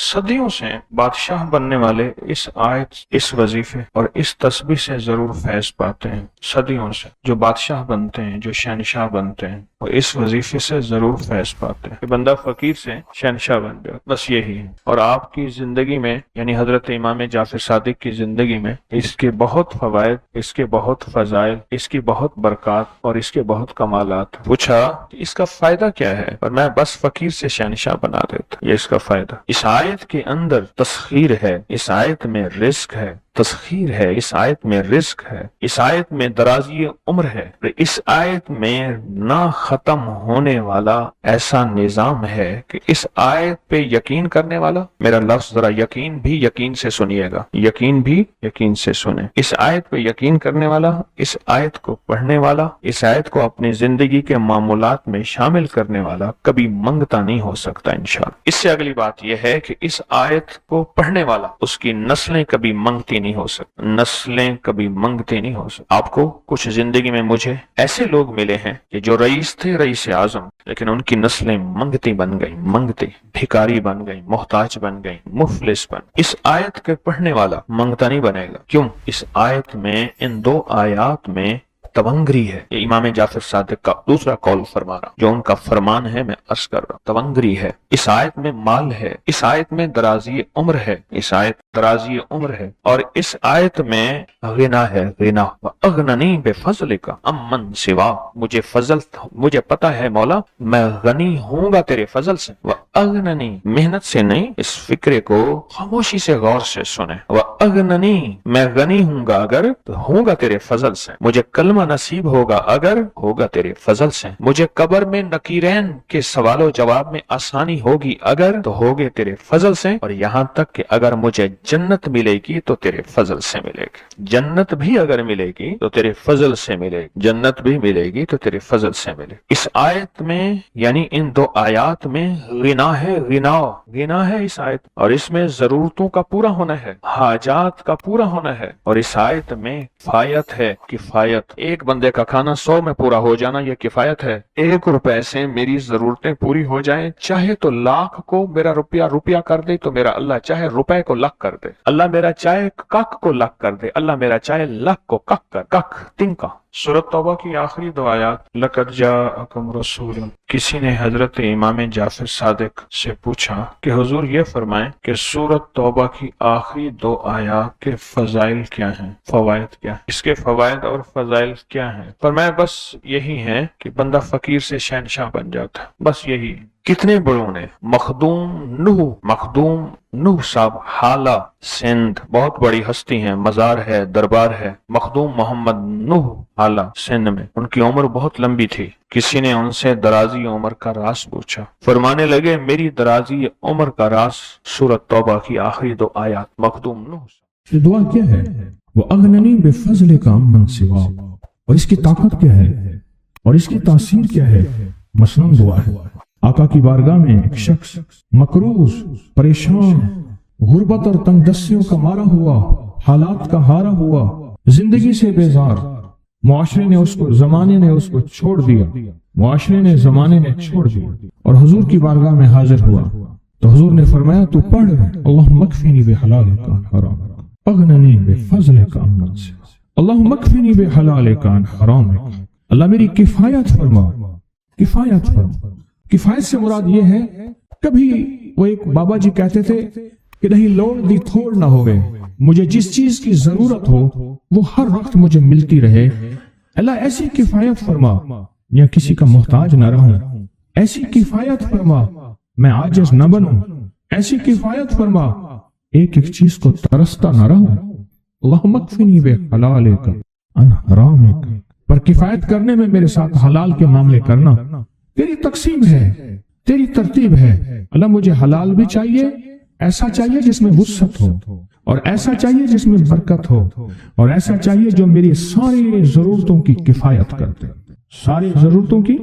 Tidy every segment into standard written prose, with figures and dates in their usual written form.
صدیوں سے بادشاہ بننے والے اس آیت، اس وظیفے اور اس تسبیح سے ضرور فیض پاتے ہیں۔ صدیوں سے جو بادشاہ بنتے ہیں، جو شہنشاہ بنتے ہیں، وہ اس وظیفے سے ضرور فیض پاتے ہیں کہ بندہ فقیر سے شہنشاہ بن جائے، بس یہی ہے۔ اور آپ کی زندگی میں، یعنی حضرت امام جعفر صادق کی زندگی میں اس کے بہت فوائد، اس کے بہت فضائل، اس کی بہت برکات اور اس کے بہت کمالات۔ پوچھا کہ اس کا فائدہ کیا ہے؟ اور میں بس فقیر سے شہنشاہ بنا دیتا، یہ اس کا فائدہ۔ اس آیت کے اندر تسخیر ہے، اس آیت میں رزق ہے، تسخیر ہے، اس آیت میں رزق ہے، اس آیت میں درازی عمر ہے، اس آیت میں نہ ختم ہونے والا ایسا نظام ہے کہ اس آیت پہ یقین کرنے والا، میرا لفظ ذرا یقین بھی یقین سے سنیے گا، یقین بھی یقین سے سنیں، اس آیت پہ یقین کرنے والا، اس آیت کو پڑھنے والا، اس آیت کو اپنی زندگی کے معمولات میں شامل کرنے والا کبھی منگتا نہیں ہو سکتا انشاءاللہ۔ اس سے اگلی بات یہ ہے کہ اس آیت کو پڑھنے والا، اس کی نسلیں کبھی منگتی نہیں ہو سکتی، نسلیں کبھی منگتی نہیں ہو سکتی۔ آپ کو کچھ زندگی میں مجھے ایسے لوگ ملے ہیں کہ جو رئیس تھے، رئیس اعظم، لیکن ان کی نسلیں منگتی بن گئی، منگتی، بھکاری بن گئی، محتاج بن گئی، مفلس بن۔ اس آیت کے پڑھنے والا منگتا نہیں بنے گا۔ کیوں؟ اس آیت میں، ان دو آیات میں تونگری ہے۔ یہ امام جعفر صادق کا دوسرا قول فرما رہا، جو ان کا فرمان ہے، میں عرض کر رہا ہوں، تونگری ہے۔ اس آیت میں مال ہے، اس آیت میں درازی عمر ہے، اس آیت درازی عمر ہے، اور اس آیت میں غنا ہے، غنا۔ وَأَغْنَنِي بِفَضْلِكَ عَمَّنْ سِوَا، مجھے فضل، مجھے پتا ہے مولا میں غنی ہوں گا تیرے فضل سے۔ وَأَغْنَنِي، محنت سے نہیں، اس فکرے کو خاموشی سے غور سے سنیں۔ وَأَغْنَنِي، میں غنی ہوں گا اگر تو ہوں گا تیرے فضل سے، مجھے کلمہ نصیب ہوگا اگر ہوگا تیرے فضل سے، مجھے قبر میں نکیرین کے سوال و جواب میں آسانی ہوگی اگر تو ہوگے تیرے فضل سے، اور یہاں تک کہ اگر مجھے جنت ملے گی تو تیرے فضل سے ملے گی، جنت بھی اگر ملے گی تو تیرے فضل سے ملے گی، جنت بھی ملے گی تو تیرے فضل سے ملے گی۔ اس آیت میں، یعنی ان دو آیات میں غنا ہے، غنا ہے اس آیت، اور اس میں ضرورتوں کا پورا ہونا ہے، حاجات کا پورا ہونا ہے، اور اس آیت میں کفایت ہے، کفایت۔ ایک بندے کا کھانا 100 میں پورا ہو جانا یہ کفایت ہے۔ 1 روپے سے میری ضرورتیں پوری ہو جائیں، چاہے تو لاکھ کو میرا روپیہ کر دے تو میرا اللہ چاہے روپے کو لاکھ کر دے، اللہ میرا چاہے کک کو لاکھ کر دے، اللہ میرا چاہے لاکھ کو کک تنکا۔ سورۃ توبہ کی آخری 2 آیات، لَقَدْ جَاءَكُمْ رَسُولٌ۔ کسی نے حضرت امام جعفر صادق سے پوچھا کہ حضور یہ فرمائیں کہ سورۃ توبہ کی آخری 2 آیات کے فضائل کیا ہیں، فوائد کیا ہیں، اس کے فوائد اور فضائل کیا ہیں؟ فرمایا بس یہی ہے کہ بندہ فقیر سے شہنشاہ بن جاتا ہے، بس یہی۔ کتنے بڑوں نے، مخدوم نوح صاحب، حالہ سندھ، بہت بڑی ہستی ہیں، مزار ہے، دربار ہے، مخدوم محمد نوح حالہ سندھ میں، ان کی عمر بہت لمبی تھی۔ کسی نے ان سے درازی عمر کا راز پوچھا، فرمانے لگے میری درازی عمر کا راز سورۃ توبہ کی آخری 2 آیات۔ مخدوم نوح یہ دعا کیا ہے؟ وَأَغْنَنِي بِفَضْلِكَ عَمَّنْ سِوَا، اور اس کی طاقت کیا ہے اور اس کی تاثیر کیا ہے؟ مثلاً دعا ہے، آقا کی بارگاہ میں ایک شخص مقروض، پریشان، غربت اور تنگ دستیوں کا مارا ہوا، حالات کا ہارا ہوا، زندگی سے بیزار، معاشرے نے اس کو، زمانے نے اس کو چھوڑ دیا، معاشرے نے، زمانے نے چھوڑ دیا، اور حضور کی بارگاہ میں حاضر ہوا تو حضور نے فرمایا تو پڑھ اللہم اکفنی بحلالک عن حرام، اغننی بفضلک عمن سوا، اللہم اکفنی بحلالک عن حرامک، اللہ میری کفایت فرما، کفایت فرما۔ کفایت سے مراد یہ ہے، کبھی وہ ایک بابا جی کہتے تھے کہ نہیں لوڑ دی تھوڑ نہ ہوئے، مجھے جس چیز کی ضرورت ہو وہ ہر وقت مجھے ملتی رہے، اللہ ایسی کفایت فرما، یا کسی کا محتاج نہ رہوں، ایسی کفایت فرما، میں عاجز نہ بنوں، ایسی کفایت فرما، ایک ایک چیز کو ترستا نہ رہوں، اللہم اکفنی بحلالک عن حرامک، پر کفایت کرنے میں میرے ساتھ حلال کے معاملے کرنا، تیری تقسیم ہے، تیری ترتیب ہے، اللہ مجھے حلال بھی چاہیے، ایسا چاہیے جس میں وسعت ہو، اور ایسا چاہیے جس میں برکت ہو، اور ایسا چاہیے جو میری ساری ضرورتوں کی کفایت کرتے، ساری ضرورتوں کی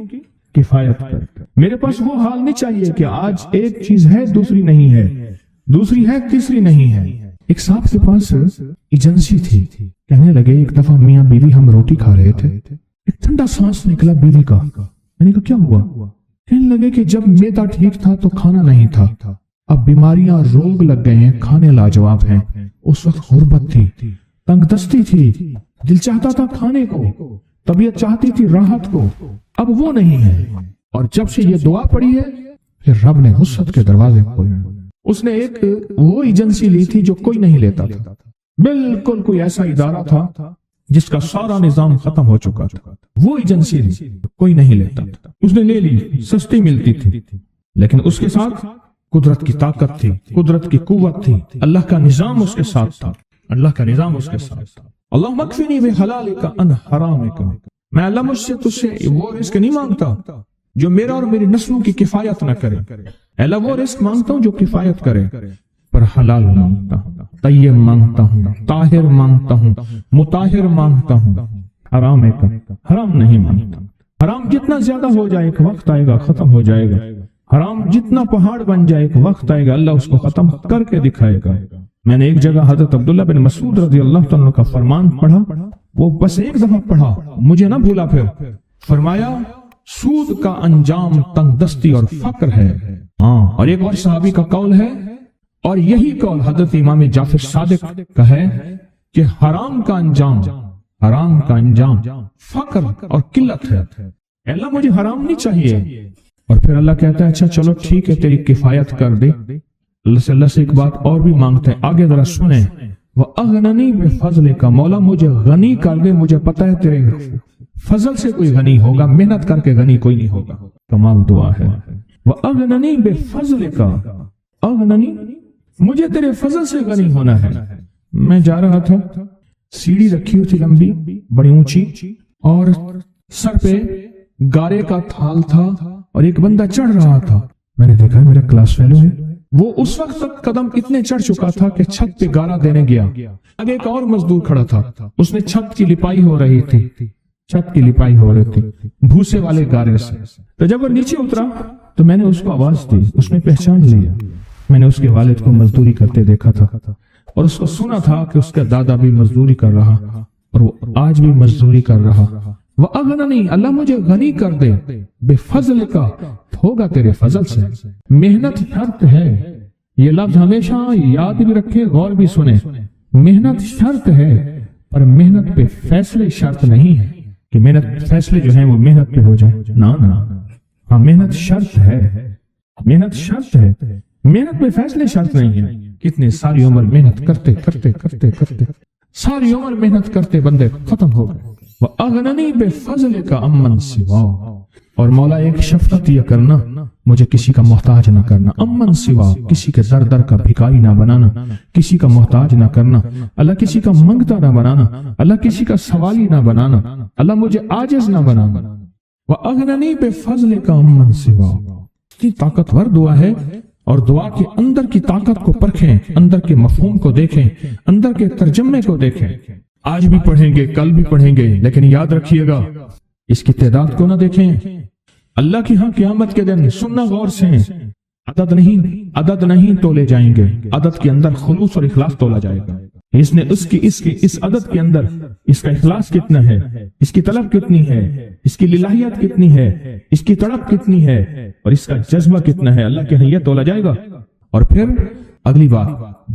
کفایت کرتے۔ میرے پاس وہ حال نہیں چاہیے کہ آج ایک چیز ہے دوسری نہیں ہے، دوسری ہے تیسری نہیں ہے۔ ایک صاحب کے پاس ایجنسی تھی، کہنے لگے ایک دفعہ میاں بیوی ہم روٹی کھا رہے تھے، ایک ٹھنڈا سانس نکلا بیوی کا، میں نے کہا کیا ہوا؟ کہنے لگے کہ جب میدا ٹھیک تھا تو کھانا نہیں تھا، اب بیماریاں روگ لگ گئے ہیں، کھانے لاجواب ہیں۔ اس وقت غربت تھی، تنگ دستی تھی، دل چاہتا تھا کھانے کو، طبیعت چاہتی تھی راحت کو، اب وہ نہیں ہے۔ اور جب سے یہ دعا پڑی ہے پھر رب نے وسعت کے دروازے کھولے۔ اس نے ایک وہ ایجنسی لی تھی جو کوئی نہیں لیتا تھا، بالکل کوئی ایسا ادارہ تھا جس کا سارا نظام ختم ہو چکا تھا، وہ ایجنسی لی، کوئی نہیں لیتا تھا، اس نے لے لی، سستی ملتی تھی، لیکن اس کے ساتھ قدرت کی طاقت تھی، قدرت کی قوت تھی، اللہ کا نظام اس کے ساتھ تھا، اللہ کا نظام اس کے ساتھ تھا۔ اللہم اکفنی بحلالک عن حرامک، میں اللہ مجھ سے تجھ سے وہ رزق نہیں مانگتا جو میرا اور میری نسلوں کی کفایت نہ کرے، اللہ وہ رزق مانگتا ہوں جو کفایت کرے، پر حلال مانگتا ہوں، طیب مانگتا ہوں، طاہر مانگتا ہوں، مطہر مانگتا ہوں، حرام نہیں مانگتا۔ حرام جتنا زیادہ ہو جائے ایک وقت آئے گا ختم ہو جائے گا، حرام جتنا پہاڑ بن جائے ایک وقت آئے گا اللہ اس کو ختم کر کے دکھائے گا۔ میں نے ایک جگہ حضرت عبداللہ بن مسعود رضی اللہ تعالیٰ کا فرمان پڑھا، وہ بس ایک دفعہ پڑھا، مجھے نہ بھولا، پھر فرمایا سود کا انجام تنگ دستی اور فقر ہے۔ اور ایک اور صحابی کا قول ہے، اور یہی قول حضرت امام جعفر صادق کا ہے کہ حرام کا انجام فقر اور قلت ہے۔ اللہ مجھے حرام نہیں چاہیے، اور پھر اللہ کہتا ہے اچھا چلو ٹھیک ہے تیری کفایت کر دے۔ اللہ سے ایک بات اور بھی مانگتے ہیں، آگے ذرا سنیں، وَأَغْنَنِي بِفَضْلِكَ، مولا مجھے غنی کر دے، مجھے پتہ ہے تیرے فضل سے کوئی غنی ہوگا، محنت کر کے غنی کوئی نہیں ہوگا۔ کمال دعا ہے، وَأَغْنَنِي بِفَضْلِكَ، اغننی، مجھے تیرے فضل سے غنی ہونا ہے۔ میں جا رہا تھا، سیڑھی رکھی ہوئی تھی لمبی بڑی اونچی، اور سر پہ گارے کا تھال تھا اور ایک بندہ چڑھ رہا تھا۔ میں نے دیکھا میرا کلاس فیلو ہے، وہ اس وقت تک قدم اتنے چڑھ چکا تھا کہ چھت پہ گارا دینے گیا، آگے ایک اور مزدور کھڑا تھا، اس نے چھت کی لپائی ہو رہی تھی، بھوسے والے گارے سے۔ تو جب وہ نیچے اترا تو میں نے اس کو آواز دی، اس نے پہچان لیا، میں نے اس کے والد کو مزدوری کرتے دیکھا تھا اور اس کو سنا تھا کہ اس کا دادا بھی مزدوری کر رہا اور وہ آج بھی مزدوری کر رہا۔ وَأَغْنَنِي، اللہ مجھے غنی کر دے، بِفَضْلِكَ، ہوگا تیرے فضل سے۔ محنت شرط ہے، یہ لفظ ہمیشہ یاد بھی رکھے، غور بھی سنیں، محنت شرط ہے، پر محنت پہ فیصلے شرط نہیں ہے کہ محنت فیصلے جو ہیں وہ محنت پہ ہو جائے، نہ ہاں محنت شرط ہے، محنت شرط ہے، محنت پہ فیصلے شرط نہیں ہے۔ کتنے ساری عمر محنت کرتے کرتے کرتے کرتے ساری عمر محنت کرتے بندے ختم ہو گئے۔ وَأَغْنَنِي بِفَضْلِكَ عَمَّنْ سِوَاكَ، اور مولا ایک شفقت یہ کرنا، مجھے کسی کا محتاج نہ کرنا، امن سوا، کسی کے در در کا بھکاری نہ بنانا، کسی کا محتاج نہ کرنا، اللہ کسی کا منگتا نہ بنانا، اللہ کسی کا سوالی نہ بنانا، اللہ مجھے عاجز نہ بنانا۔ وَأَغْنَنِي بِفَضْلِكَ عَمَّنْ سِوَاكَ، کی طاقتور دعا ہے، اور دعا کے اندر کی طاقت کو پرکھیں، اندر کے مفہوم کو دیکھیں، اندر کے ترجمے کو دیکھیں۔ آج بھی پڑھیں گے، کل بھی پڑھیں گے، لیکن یاد رکھیے گا اس کی تعداد کو نہ دیکھیں۔ اللہ کی ہاں قیامت کے دن سننا غور سے، عدد نہیں تولے جائیں گے، عدد کے اندر خلوص اور اخلاص تولا جائے گا۔ اس نے اس عدد کے اندر اس کا اخلاص کتنا ہے، اس کی طلب کتنی ہے، اس کی للہیت کتنی ہے، اس کی تڑپ کتنی ہے، اور اس کا جذبہ کتنا ہے، اللہ کے ہاں یہ تولا جائے گا۔ اور پھر اگلی بات،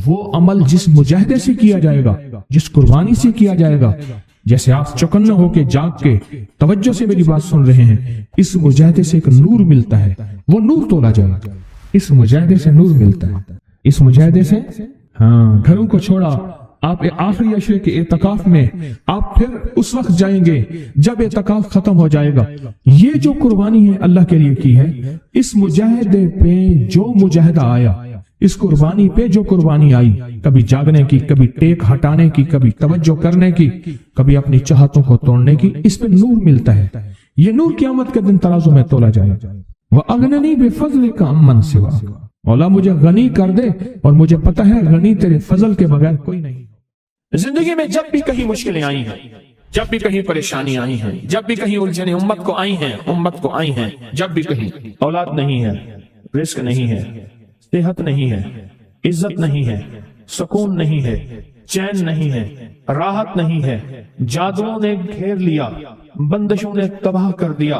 وہ عمل جس مجاہدے سے کیا جائے گا، جس قربانی سے کیا جائے گا، جیسے آپ چوکنا ہو کے جاگ کے توجہ سے میری بات سن رہے ہیں، اس مجاہدے سے ایک نور ملتا ہے، وہ نور تولا جائے گا۔ اس مجاہدے سے نور ملتا ہے، اس مجاہدے سے گھروں کو چھوڑا، آپ آخری عشرے کے اعتکاف میں آپ پھر اس وقت جائیں گے جب اعتکاف ختم ہو جائے گا۔ یہ جو قربانی ہے اللہ کے لیے کی ہے، اس مجاہدے پہ جو مجاہدہ آیا، اس قربانی پہ جو قربانی آئی، کبھی جاگنے کی، کبھی ٹیک ہٹانے کی، کبھی توجہ کرنے کی، کبھی اپنی چاہتوں کو توڑنے کی، اس پہ نور ملتا ہے۔ یہ نور قیامت کے دن ترازو میں تولا جائے۔ وَأَغْنَنِي بِفَضْلِكَ عَمَّنْ سِوَاكَ، مولا مجھے غنی کر دے، اور مجھے پتہ ہے غنی تیرے فضل کے بغیر کوئی نہیں۔ زندگی میں جب بھی کہیں مشکلیں آئی ہیں، جب بھی کہیں پریشانی آئی ہیں، جب بھی کہیں الجھنیں امت کو آئی ہیں، جب بھی کہیں اولاد نہیں ہے، رزق نہیں ہے، صحت نہیں ہے، عزت نہیں ہے، سکون نہیں ہے، چین نہیں ہے، راحت نہیں ہے، جادوؤں نے گھیر لیا، بندشوں نے تباہ کر دیا،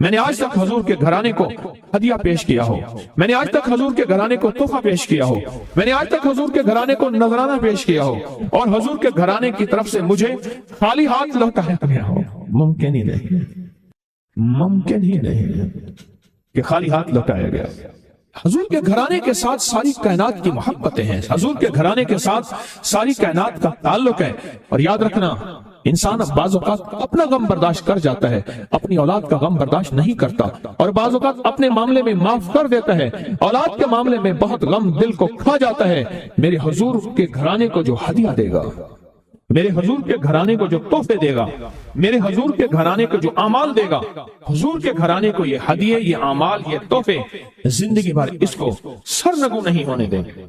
میں نے آج تک حضور کے گھرانے کو ہدیہ پیش کیا ہو، میں نے آج تک حضور کے گھرانے کو تحفہ پیش کیا ہو، میں نے آج تک حضور کے گھرانے کو نذرانہ پیش کیا ہو، اور حضور کے گھرانے کی طرف سے مجھے خالی ہاتھ لوٹایا گیا ہو۔ ممکن ہی نہیں، ممکن ہی نہیں کہ خالی ہاتھ لوٹایا گیا۔ حضور کے گھرانے کے ساتھ ساری کائنات کی محبتیں ہیں، حضور کے گھرانے کے ساتھ ساری کائنات کا تعلق ہے۔ اور یاد رکھنا، انسان بعض اوقات اپنا غم برداشت کر جاتا ہے، اپنی اولاد کا غم برداشت نہیں کرتا، اور بعض اوقات اپنے معاملے میں معاف کر دیتا ہے، اولاد کے معاملے میں بہت غم دل کو کھا جاتا ہے۔ میرے حضور کے گھرانے کو جو ہدیہ دے گا، میرے حضور کے گھرانے کو جو تحفے دے گا، میرے حضور کے گھرانے کو جو اعمال دے گا، حضور کے گھرانے کو یہ ہدیے، یہ اعمال، یہ تحفے زندگی بھر اس کو سرنگو نہیں ہونے دیں گے،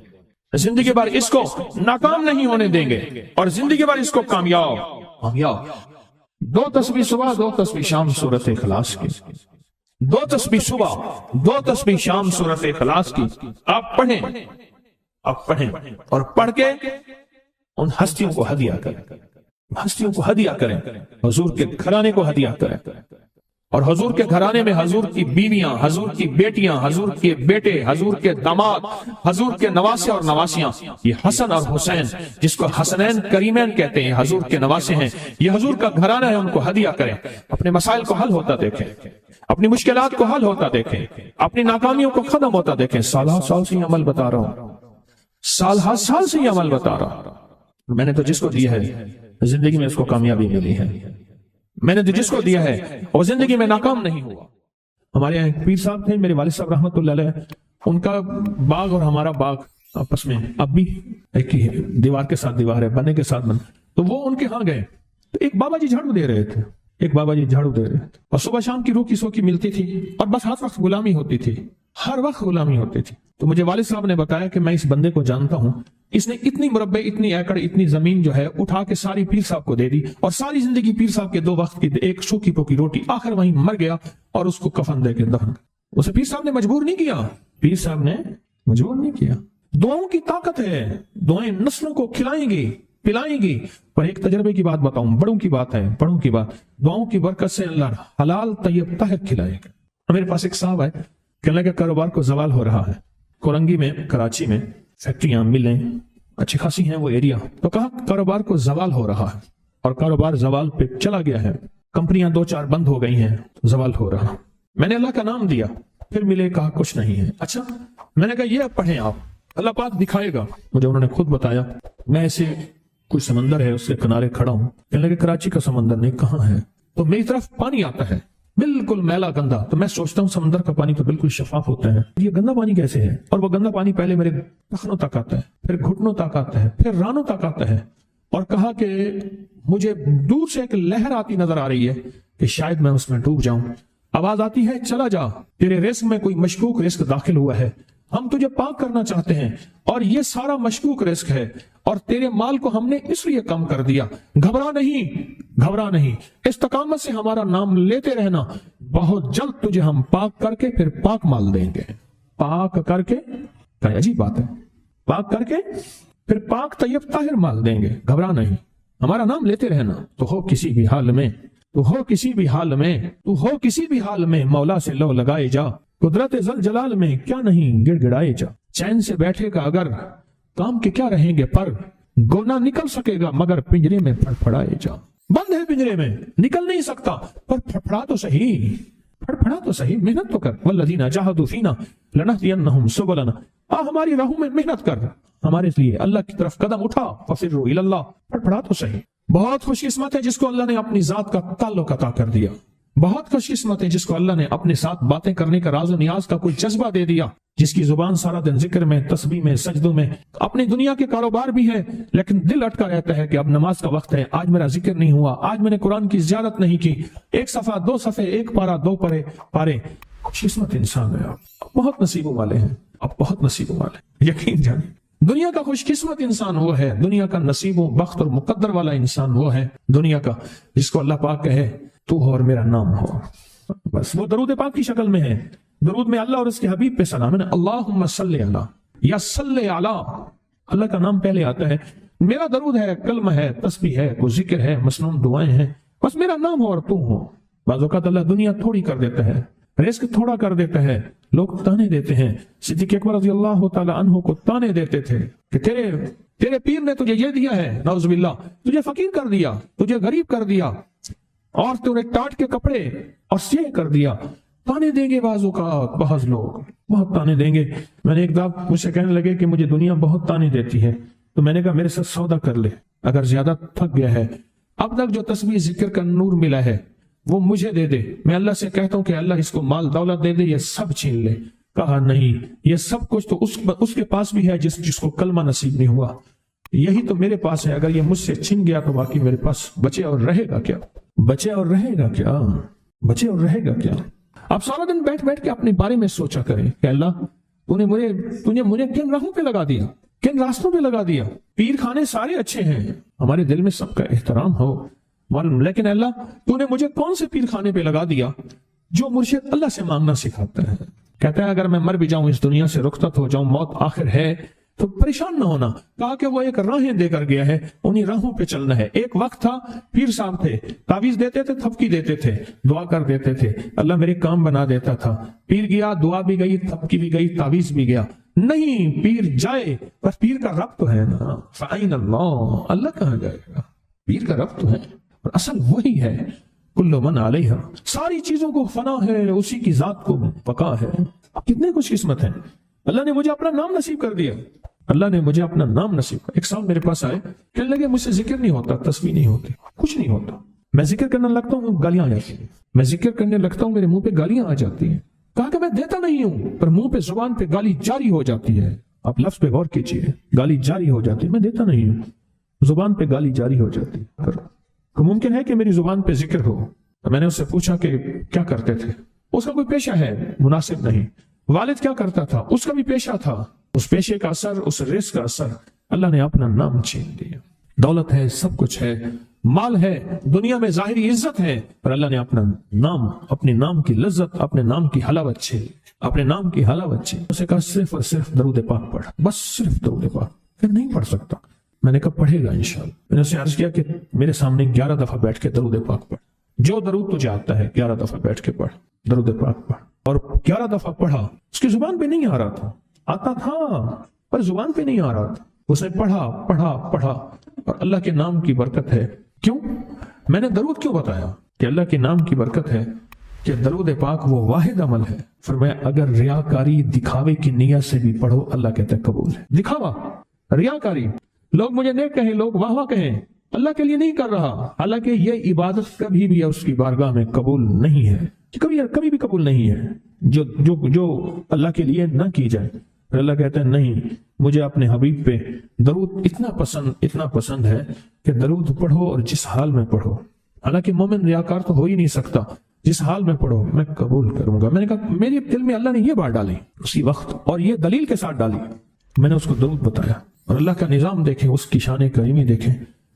زندگی بھر اس کو ناکام نہیں ہونے دیں گے، اور زندگی بھر اس کو کامیاب۔ دو تسبیح صبح، دو تسبیح شام سورۃ اخلاص کی، دو تسبیح صبح، دو تسبیح شام سورۃ اخلاص کی آپ پڑھیں، آپ پڑھیں، اور پڑھ کے ان ہستیوں کو ہدیہ کریں، ہستیوں کو ہدیہ کریں، حضور کے گھرانے کو ہدیہ کریں۔ اور حضور کے گھرانے میں حضور کی بیویاں، حضور کی بیٹیاں، حضور کے بیٹے، حضور کے داماد، حضور کے نواسے اور نواسیاں، یہ حسن اور حسین جس کو حسنین کریمین کہتے ہیں، حضور کے نواسے ہیں، یہ حضور کا گھرانہ ہے، ان کو ہدیہ کریں۔ اپنے مسائل کو حل ہوتا دیکھیں، اپنی مشکلات کو حل ہوتا دیکھیں، اپنی ناکامیوں کو ختم ہوتا دیکھیں۔ سال سال سے یہ عمل بتا رہا ہوں، سال سال سے یہ عمل بتا رہا ہوں۔ میں نے تو جس کو دیا ہے زندگی میں اس کو کامیابی ملی ہے، میں نے تو جس کو دیا ہے وہ زندگی میں ناکام نہیں ہوا۔ ہمارے یہاں ایک پیر صاحب تھے، میرے والد صاحب رحمت اللہ علیہ، ان کا باغ اور ہمارا باغ آپس میں اب بھی ایک ہی ہے، دیوار کے ساتھ دیوار ہے، بنے کے ساتھ بن۔ تو وہ ان کے ہاں گئے تو ایک بابا جی جھاڑو دے رہے تھے، ایک بابا جی جھاڑو دے رہے تھے، اور صبح شام کی روکی سوکی ملتی تھی، اور بس ہر وقت غلامی ہوتی تھی، ہر وقت غلامی ہوتی تھی۔ تو مجھے والد صاحب نے بتایا کہ میں اس بندے کو جانتا ہوں، اس نے اتنی مربع، اتنی ایکڑ، اتنی زمین جو ہے اٹھا کے ساری پیر صاحب کو دے دی، اور ساری زندگی پیر صاحب کے 2 وقت کی ایک سوکھی پوکی روٹی، آخر وہیں مر گیا اور اس کو کفن دے کے دفن۔ اسے پیر صاحب نے مجبور نہیں کیا، پیر صاحب نے مجبور نہیں کیا۔ دعاؤں کی طاقت ہے، دعائیں نسلوں کو کھلائیں گی، پلائیں گی۔ پر ایک تجربے کی بات بتاؤں، بڑوں کی بات ہے، بڑوں کی بات، دعاؤں کی برکت سے اللہ حلال طیب طاہر کھلائے گا۔ میرے پاس ایک صاحب ہے، کہنے لگا کاروبار کو زوال ہو رہا ہے، کورنگی میں، کراچی میں فیکٹریاں، ملیں اچھی خاصی ہیں وہ ایریا، تو کہا کاروبار کو زوال ہو رہا ہے، اور کاروبار زوال پہ چلا گیا ہے، کمپنیاں 2-4 بند ہو گئی ہیں، زوال ہو رہا۔ میں نے اللہ کا نام دیا، پھر ملے، کہا کچھ نہیں ہے۔ اچھا، میں نے کہا یہ پڑھیں آپ، اللہ پاک دکھائے گا مجھے۔ انہوں نے خود بتایا، میں ایسے کوئی سمندر ہے اس کے کنارے کھڑا ہوں، کہنے لگے کراچی کا سمندر نہیں، کہاں ہے؟ تو میری طرف پانی آتا ہے بالکل میلا گندا، تو میں سوچتا ہوں سمندر کا پانی تو بالکل شفاف ہوتا ہے، یہ گندا پانی کیسے ہے؟ اور وہ گندا پانی پہلے میرے ٹخنوں تک آتا ہے، پھر گھٹنوں تک آتا ہے، پھر رانوں تک آتا ہے۔ اور کہا کہ مجھے دور سے ایک لہر آتی نظر آ رہی ہے کہ شاید میں اس میں ڈوب جاؤں۔ آواز آتی ہے چلا جا، تیرے رزق میں کوئی مشکوک رزق داخل ہوا ہے، ہم تجھے پاک کرنا چاہتے ہیں، اور یہ سارا مشکوک رزق ہے، اور تیرے مال کو ہم نے اس لیے کم کر دیا۔ گھبرا نہیں، گھبرا نہیں، استقامت سے ہمارا نام لیتے رہنا، بہت جلد تجھے ہم پاک کر کے پھر پاک مال دیں گے۔ پاک کر کے، عجیب بات ہے، پاک کر کے پھر پاک طیب طاہر مال دیں گے۔ گھبرا نہیں، ہمارا نام لیتے رہنا، تو ہو کسی بھی حال میں، تو ہو کسی بھی حال میں، تو ہو کسی بھی حال میں مولا سے لو لگائے جا، قدرت ذل جلال میں کیا نہیں گڑ گڑائے جا۔ چین سے بیٹھے گا اگر کام کے کیا رہیں گے پر، گونا نکل سکے گا مگر پنجرے میں پھڑپھڑائے جا۔ بند ہے پنجرے میں، نکل نہیں سکتا، پر پھڑپھڑا تو صحیح، پھڑپھڑا تو صحیح، محنت تو کر۔ والذین جاہدوا فینا لنہدینہم سبلنا، ہماری راہوں میں محنت کر، ہمارے لیے اللہ کی طرف قدم اٹھا، ففروا الی اللہ، پھڑپھڑا تو صحیح۔ بہت خوش قسمت ہے جس کو اللہ نے اپنی ذات کا تعلق عطا کر دیا، بہت خوش قسمت ہے جس کو اللہ نے اپنے ساتھ باتیں کرنے کا راز و نیاز کا کوئی جذبہ دے دیا، جس کی زبان سارا دن ذکر میں، تسبیح میں، سجدوں میں، اپنی دنیا کے کاروبار بھی ہے لیکن دل اٹکا رہتا ہے کہ اب نماز کا وقت ہے، آج میرا ذکر نہیں ہوا، آج میں نے قرآن کی زیارت نہیں کی، 1 صفحہ 2 صفحے، 1 پارہ 2 پارے۔ خوش قسمت انسان ہے آپ، بہت نصیبوں والے ہیں آپ، بہت نصیبوں والے، یقین جانیں۔ دنیا کا خوش قسمت انسان وہ ہے، دنیا کا نصیب و بخت اور مقدر والا انسان وہ ہے دنیا کا جس کو اللہ پاک کہے تو ہو اور میرا نام ہو، بس وہ درود پاک کی شکل میں ہے۔ درود میں اللہ اور اس کے حبیب پہ سلام ہے، اللہم صلی علی یا صلی علی، اللہ کا نام پہلے آتا ہے۔ میرا درود ہے، کلمہ ہے، تسبیح ہے، کوئی ذکر ہے، مسنون دعائیں ہیں، بس میرا نام ہو اور تو ہو، بعض اوقات اللہ دنیا تھوڑی کر دیتا ہے، رزق تھوڑا کر دیتا ہے، لوگ تانے دیتے ہیں۔ صدیق اکبر رضی اللہ تعالی عنہ کو تانے دیتے تھے کہ تیرے پیر نے تجھے یہ دیا ہے، نعوذ باللہ، تجھے فقیر کر دیا، تجھے غریب کر دیا، اور تو نے ٹاٹ کے کپڑے اور سیہ کر دیا۔ تانے دیں گے بعض اوقات، بعض لوگ بہت تانے دیں گے۔ میں نے ایک دفعہ مجھ سے کہنے لگے کہ مجھے دنیا بہت تانے دیتی ہے، تو میں نے کہا میرے ساتھ سودا کر لے، اگر زیادہ تھک گیا ہے، اب تک جو تسبیح ذکر کا نور ملا ہے وہ مجھے دے دے، میں اللہ سے کہتا ہوں کہ اللہ اس کو مال دولت دے دے، یہ سب چھین لے۔ کہا نہیں، یہ سب کچھ تو اس کے پاس بھی ہے جس کو کلمہ نصیب نہیں ہوا، یہی تو میرے پاس ہے، اگر یہ مجھ سے چھن گیا تو باقی میرے پاس بچے اور رہے گا کیا؟ بچے اور رہے گا کیا؟ بچے اور رہے گا کیا؟ آپ سارا دن بیٹھ بیٹھ کے اپنے بارے میں سوچا کریں کہ اللہ تو نے مجھے کن راہوں پہ لگا دیا، کن راستوں پہ لگا دیا۔ پیر خانے سارے اچھے ہیں، ہمارے دل میں سب کا احترام ہو، لیکن اللہ تو نے مجھے کون سے پیر خانے پہ لگا دیا جو مرشد اللہ سے مانگنا سکھاتا ہے؟ کہتا ہے اگر میں مر بھی جاؤں، اس دنیا سے رخصت ہو جاؤں، موت آخر ہے، تو پریشان نہ ہونا۔ کہا کہ وہ ایک راہیں دے کر گیا ہے، انہی راہوں پہ چلنا ہے۔ ایک وقت تھا پیر صاحب تھے، تعویذ دیتے تھے، تھپکی دیتے تھے، دعا کر دیتے تھے، اللہ میرے کام بنا دیتا تھا۔ پیر گیا، دعا بھی گئی، تھپکی بھی گئی، تعویذ بھی گیا۔ نہیں، پیر جائے پر پیر کا رب تو ہے نا، فَأَيْنَ اللَّهُ، اللہ کہاں جائے گا؟ پیر کا رب تو ہے، اور اصل وہی ہے۔ کل من علیہا، ساری چیزوں کو فنا ہے، اسی کی ذات کو بقا ہے۔ کتنے خوش قسمت ہیں، اللہ نے مجھے اپنا نام نصیب کر دیا، اللہ نے مجھے اپنا نام نصیب کر۔ ایک صاحب میرے پاس آئے، کہنے لگے مجھ سے ذکر نہیں ہوتا، تسبیح نہیں ہوتی، کچھ نہیں ہوتا، میں ذکر کرنے لگتا ہوں گالیاں آ جاتی ہیں، میں ذکر کرنے لگتا ہوں میرے منہ پہ گالیاں آ جاتی ہیں۔ کہا کہ میں دیتا نہیں ہوں، پر منہ پہ زبان پہ گالی جاری ہو جاتی ہے۔ آپ لفظ پہ غور کیجیے، گالی جاری ہو جاتی ہے، میں دیتا نہیں ہوں، زبان پہ گالی جاری ہو جاتی ہے۔ پر ممکن ہے کہ میری زبان پہ ذکر ہو۔ میں نے اس سے پوچھا کہ کیا کرتے تھے؟ اس کا کوئی پیشہ ہے؟ مناسب نہیں۔ والد کیا کرتا تھا؟ اس کا بھی پیشہ تھا، اس پیشے کا اثر، اس رزق کا اثر، اللہ نے اپنا نام چھین دیا۔ دولت ہے، سب کچھ ہے، مال ہے، دنیا میں ظاہری عزت ہے، پر اللہ نے اپنا نام، اپنے نام کی لذت، اپنے نام کی حلاوت چھین، اپنے نام کی حلاوت چھین۔ اسے کہا صرف اور صرف درود پاک پڑھ، بس صرف درود پاک۔ پھر نہیں پڑھ سکتا۔ میں نے کہا پڑھے گا انشاءاللہ۔ میں نے اسے عرض کیا کہ میرے سامنے 11 دفعہ بیٹھ کے درود پاک پڑھ، جو درود تجھے آتا ہے 11 دفعہ بیٹھ کے پڑھ، درود پاک پڑھ۔ اور 11 دفعہ پڑھا، اس کی زبان پہ نہیں آ رہا تھا، آتا تھا پر زبان پہ نہیں آ رہا تھا۔ اس نے پڑھا پڑھا پڑھا، اور اللہ کے نام کی برکت ہے۔ کیوں میں نے درود کیوں بتایا؟ کہ اللہ کے نام کی برکت ہے کہ درود پاک وہ واحد عمل ہے، فرمایا اگر ریاکاری، دکھاوے کی نیت سے بھی پڑھو، اللہ کہتا ہے قبول ہے۔ دکھاوا، ریاکاری، لوگ مجھے نیک کہیں، لوگ واہ واہ کہیں، اللہ کے لیے نہیں کر رہا، حالانکہ یہ عبادت کبھی بھی اس کی بارگاہ میں قبول نہیں ہے، کبھی بھی قبول نہیں ہے جو اللہ کے لیے نہ کی جائے۔ پھر اللہ کہتا ہے نہیں، مجھے اپنے حبیب پہ درود اتنا پسند ہے کہ درود پڑھو اور جس حال میں پڑھو، حالانکہ مومن ریاکار تو ہو ہی نہیں سکتا، جس حال میں پڑھو میں قبول کروں گا۔ میں نے کہا میرے دل میں اللہ نے یہ بات ڈالی اسی وقت، اور یہ دلیل کے ساتھ ڈالی، میں نے اس کو درود بتایا، اور اللہ کا نظام دیکھیں، اس کی شان کریمی دیکھیں۔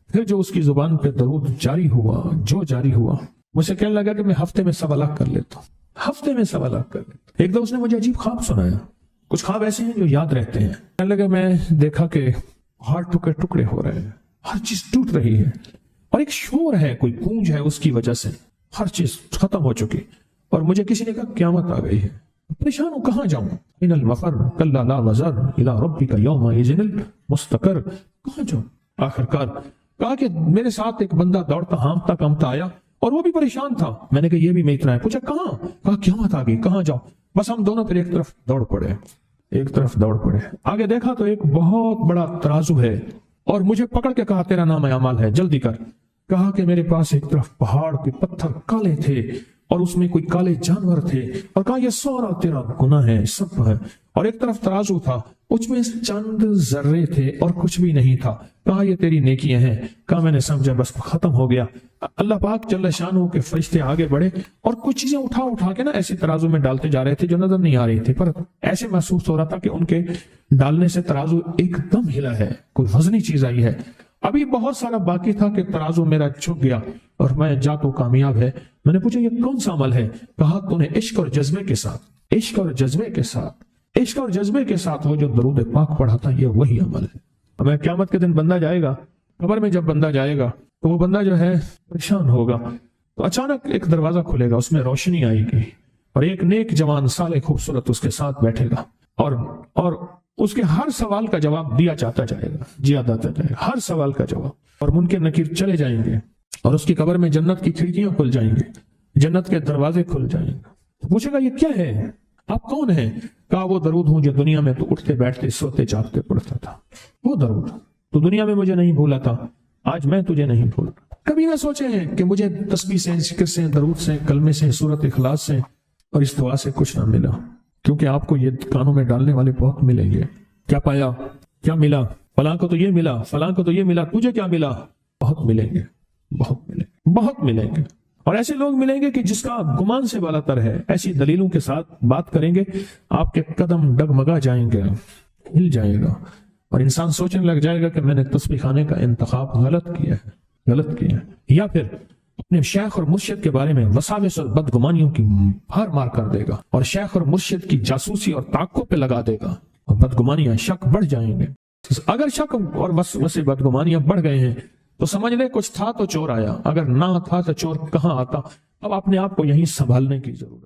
پھر جو اس کی زبان پہ درود جاری ہوا، مجھ سے کہنے لگا کہ میں ہفتے میں 1.25 لاکھ کر لیتا ہوں، ہفتے میں 1.25 لاکھ کر لیتا ہوں۔ ایک دو اس نے مجھے عجیب خواب سنایا، کچھ خواب ایسے ہیں جو یاد رہتے ہیں۔ کہنے لگا میں دیکھا کہ پہاڑ ٹکڑے ہو رہے ہیں، ہر چیز ٹوٹ رہی ہے، اور ایک شور ہے، کوئی گونج ہے، اس کی وجہ سے ہر چیز ختم ہو چکی، اور مجھے کسی نے کہا قیامت آ گئی ہے۔ پریشان ہوں، کہاں جاؤں؟ ان المفر کلا لا وزر الى ربک یومئذ المستقر، کہاں جاؤں؟ آخرکار کہا کہ میرے ساتھ ایک بندہ دوڑتا ہانپتا کامتا آیا، اور وہ بھی پریشان تھا۔ میں نے کہا یہ بھی میں اتنا ہے، پوچھا کہاں؟ کہا قیامت آ گئی، کہاں جاؤں؟ بس ہم دونوں پھر ایک طرف دوڑ پڑے۔ آگے دیکھا تو ایک بہت بڑا ترازو ہے، اور مجھے پکڑ کے کہا تیرا نام اعمال ہے، جلدی کر۔ کہا کہ میرے پاس ایک طرف پہاڑ کے پتھر کالے تھے، اور اس میں کوئی کالے جانور تھے، اور کہا یہ سارا تیرا گناہ ہے، سب ہے۔ اور ایک طرف ترازو تھا، اس میں چند ذرے تھے اور کچھ بھی نہیں تھا۔ کہا یہ تیری نیکیاں ہیں۔ کہا میں نے سمجھا بس ختم ہو گیا۔ اللہ پاک جل شانہ کے فرشتے آگے بڑھے، اور کچھ چیزیں اٹھا کے نا ایسے ترازو میں ڈالتے جا رہے تھے جو نظر نہیں آ رہی تھی، پر ایسے محسوس ہو رہا تھا کہ ان کے ڈالنے سے ترازو ایک دم ہلا ہے، کوئی وزنی چیز آئی ہے۔ ابھی بہت سارا باقی تھا کہ ترازو میرا جھک گیا، اور میں جا تو کامیاب ہے۔ میں نے پوچھا یہ کون سا عمل ہے؟ کہا تو نے عشق اور جذبے کے ساتھ وہ جو درود پاک پڑھا تھا، یہ وہی عمل ہے۔ ہمیں قیامت کے دن بندہ جائے گا قبر میں، جب بندہ جائے گا تو وہ بندہ جو ہے پریشان ہوگا، تو اچانک ایک دروازہ کھلے گا، اس میں روشنی آئے گی اور ایک نیک جوان صالح خوبصورت اس کے ساتھ بیٹھے گا اور اس کے ہر سوال کا جواب دیا جاتا جائے گا، ہر سوال کا جواب، اور منکر نکیر چلے جائیں گے اور اس کی قبر میں جنت کی کھڑکیاں کھل جائیں گے، جنت کے دروازے کھل جائیں گے۔ تو پوچھے گا یہ کیا ہے، آپ کون ہیں؟ کہا وہ درود ہوں جو دنیا میں تو اٹھتے بیٹھتے سوتے جاگتے پڑھتا تھا، وہ درود تو دنیا میں مجھے نہیں بھولا تھا، آج میں تجھے نہیں بھول۔ کبھی نہ سوچے ہیں کہ مجھے تسبیح سے، ذکر سے، درود سے، کلمے سے، سورت اخلاص سے اور اس دعا سے کچھ نہ ملا، کیونکہ آپ کو یہ کانوں میں ڈالنے والے بہت ملیں گے۔ کیا پایا، کیا ملا، فلاں کو تو یہ ملا، فلاں کو تو یہ ملا، تجھے کیا ملا؟ بہت ملیں گے، بہت ملیں گے، بہت ملیں گے۔ اور ایسے لوگ ملیں گے کہ جس کا گمان سے بالا تر ہے، ایسی دلیلوں کے ساتھ بات کریں گے، آپ کے قدم ڈگمگا جائیں گے، ہل جائے گا، اور انسان سوچنے لگ جائے گا کہ میں نے تسبیح خانے کا انتخاب غلط کیا ہے، یا پھر اپنے شیخ اور مرشد کے بارے میں وساوس اور بدگمانیوں کی بھر مار کر دے گا اور شیخ اور مرشد کی جاسوسی اور تعقب پہ لگا دے گا، اور بدگمانیاں، شک بڑھ جائیں گے۔ اگر شک اور وسوسے بدگمانیاں بڑھ گئے ہیں تو سمجھ لے کچھ تھا تو چور آیا، اگر نہ تھا تو چور کہاں آتا۔ اب اپنے آپ کو یہیں سنبھالنے کی ضرورت